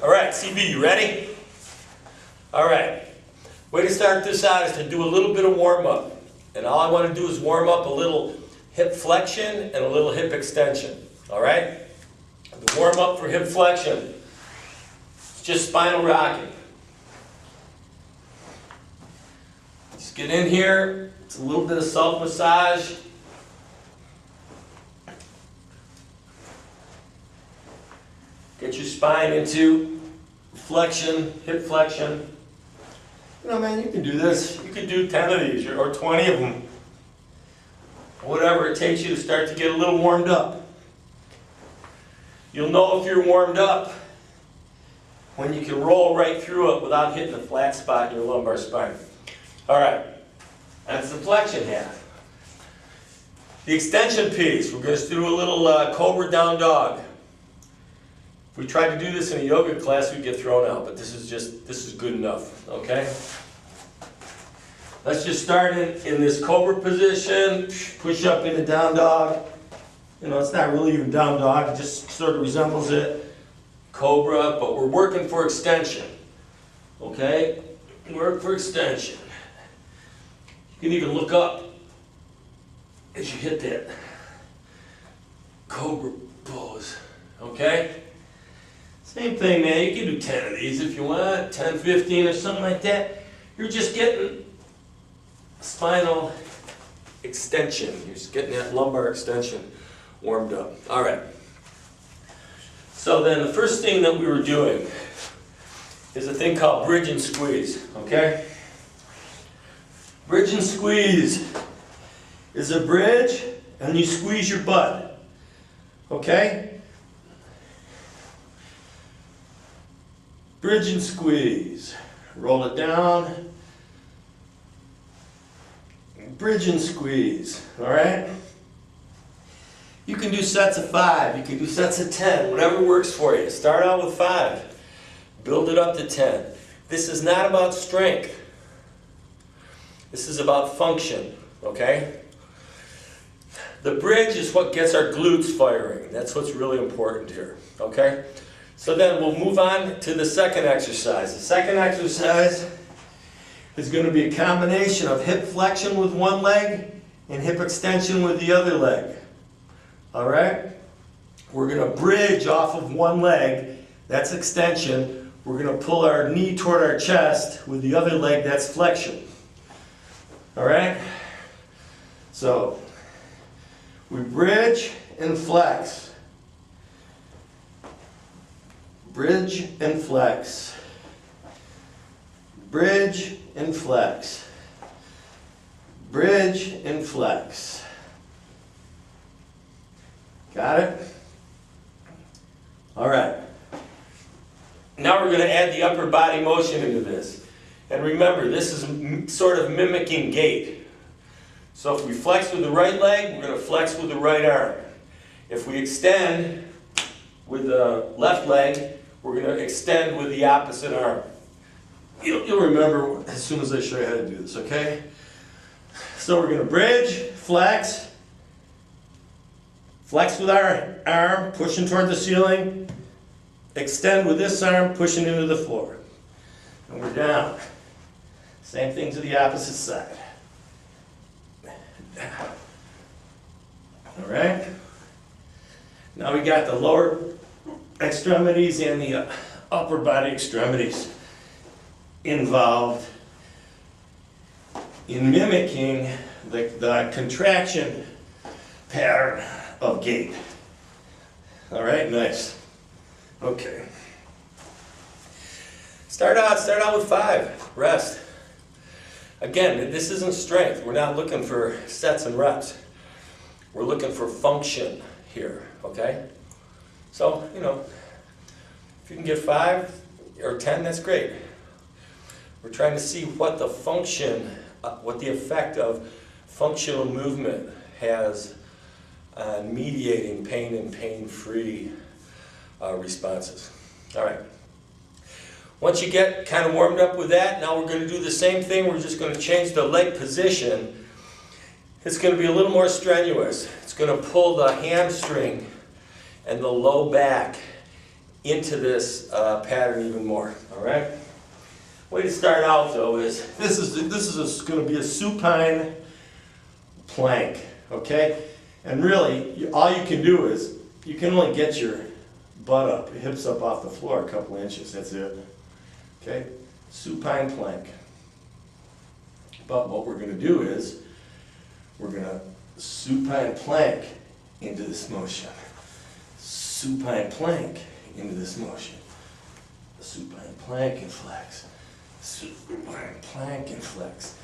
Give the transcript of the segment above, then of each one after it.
All right, CB, you ready? All right. Way to start this out is to do a little bit of warm-up. And all I want to do is warm up a little hip flexion and a little hip extension. All right? The warm-up for hip flexion is just spinal rocking. Just get in here. It's a little bit of self-massage. Get your spine into flexion, hip flexion. You know, man, you can do this. You can do 10 of these or 20 of them. Whatever it takes you to start to get a little warmed up. You'll know if you're warmed up when you can roll right through it without hitting a flat spot in your lumbar spine. All right, that's the flexion half. The extension piece, we're going to do a little cobra down dog. If we tried to do this in a yoga class, we'd get thrown out, but this is good enough, okay? Let's just start in this cobra position, push up into down dog. You know, it's not really even down dog, it just sort of resembles it. Cobra, but we're working for extension, okay? Work for extension. You can even look up as you hit that cobra pose, okay? Same thing, man. You can do 10 of these if you want, 10, 15 or something like that. You're just getting spinal extension. You're just getting that lumbar extension warmed up. All right. So then the first thing that we were doing is a thing called bridge and squeeze, okay? Bridge and squeeze is a bridge and you squeeze your butt, okay? Bridge and squeeze. Roll it down. Bridge and squeeze. All right? You can do sets of 5. You can do sets of 10. Whatever works for you. Start out with 5. Build it up to 10. This is not about strength. This is about function. Okay? The bridge is what gets our glutes firing. That's what's really important here. Okay? So then we'll move on to the second exercise. The second exercise is going to be a combination of hip flexion with one leg and hip extension with the other leg. All right? We're going to bridge off of one leg. That's extension. We're going to pull our knee toward our chest with the other leg. That's flexion. All right? So we bridge and flex. Bridge and flex. Bridge and flex. Bridge and flex. Got it? All right. Now we're going to add the upper body motion into this. And remember, this is sort of mimicking gait. So if we flex with the right leg, we're going to flex with the right arm. If we extend with the left leg, we're going to extend with the opposite arm. You'll remember as soon as I show you how to do this, okay? So we're going to bridge, flex with our arm, pushing toward the ceiling, extend with this arm, pushing into the floor. And we're down. Same thing to the opposite side. All right? Now we got the lower extremities and the upper body extremities involved in mimicking the contraction pattern of gait. All right, nice. Okay. Start out with 5. Rest. Again, this isn't strength. We're not looking for sets and reps. We're looking for function here, okay? So, you know, if you can get 5 or 10, that's great. We're trying to see what the function, what the effect of functional movement has on mediating pain and pain-free responses. All right. Once you get kind of warmed up with that, now we're going to do the same thing. We're just going to change the leg position. It's going to be a little more strenuous. It's going to pull the hamstring and the low back into this pattern even more, all right? Way to start out though is, this is going to be a supine plank, okay? And really, all you can do is, you can only get your butt up, your hips up off the floor a couple inches, that's it. Okay? Supine plank. But what we're going to do is, we're going to supine plank into this motion. Supine plank into this motion. Supine plank and flex. Supine plank and flex.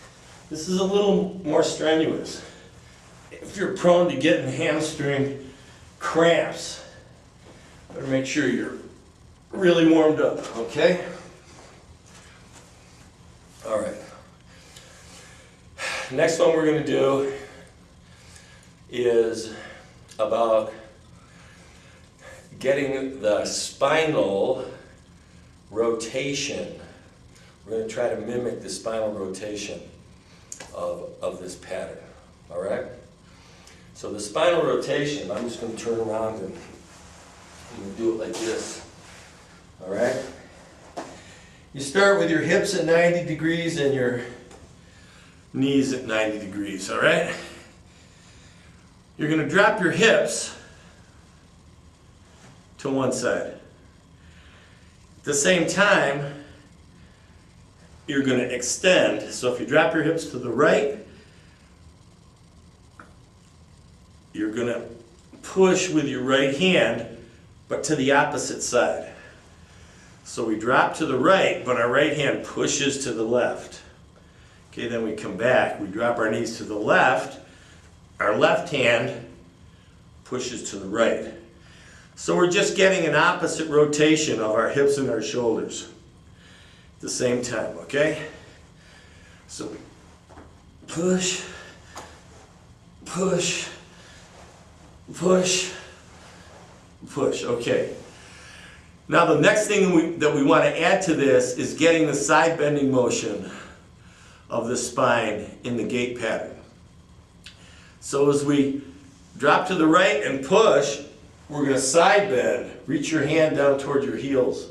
This is a little more strenuous. If you're prone to getting hamstring cramps, better make sure you're really warmed up, okay? All right. Next one we're going to do is about getting the spinal rotation. We're going to try to mimic the spinal rotation of this pattern, all right? So the spinal rotation, I'm just going to turn around and I'm going to do it like this, all right? You start with your hips at 90 degrees and your knees at 90 degrees, all right? You're going to drop your hips to one side. At the same time, you're going to extend. So if you drop your hips to the right, you're going to push with your right hand, but to the opposite side. So we drop to the right, but our right hand pushes to the left. Okay, then we come back, we drop our knees to the left, our left hand pushes to the right. So we're just getting an opposite rotation of our hips and our shoulders at the same time, okay? So we push, push, push, push, okay. Now the next thing that we want to add to this is getting the side bending motion of the spine in the gait pattern. So as we drop to the right and push, we're going to side bend. Reach your hand down toward your heels,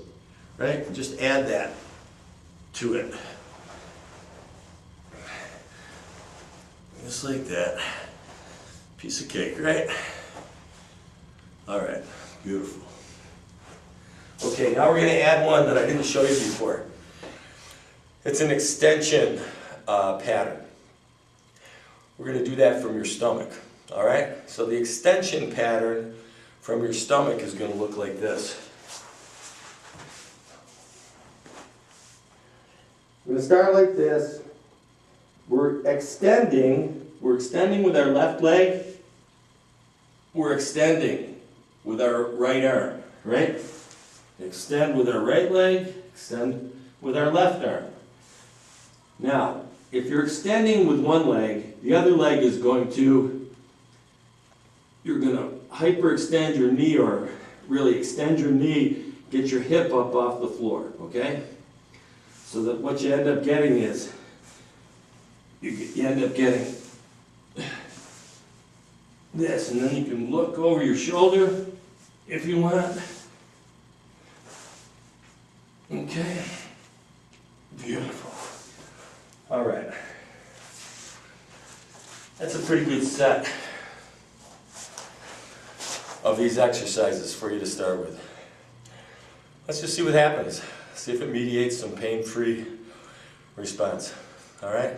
right? Just add that to it. Just like that. Piece of cake, right? All right, beautiful. Okay, now we're going to add one that I didn't show you before. It's an extension pattern. We're going to do that from your stomach, all right? So the extension pattern from your stomach is going to look like this. We're going to start like this. We're extending with our left leg. We're extending with our right arm, right? Extend with our right leg, extend with our left arm. Now, if you're extending with one leg, the other leg is going to, you're going to hyperextend your knee, or really extend your knee, get your hip up off the floor, okay? So that what you end up getting is, you end up getting this, and then you can look over your shoulder if you want. Okay, beautiful. All right, that's a pretty good set of these exercises for you to start with. Let's just see what happens. See if it mediates some pain-free response. All right?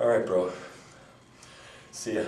All right, bro. See ya.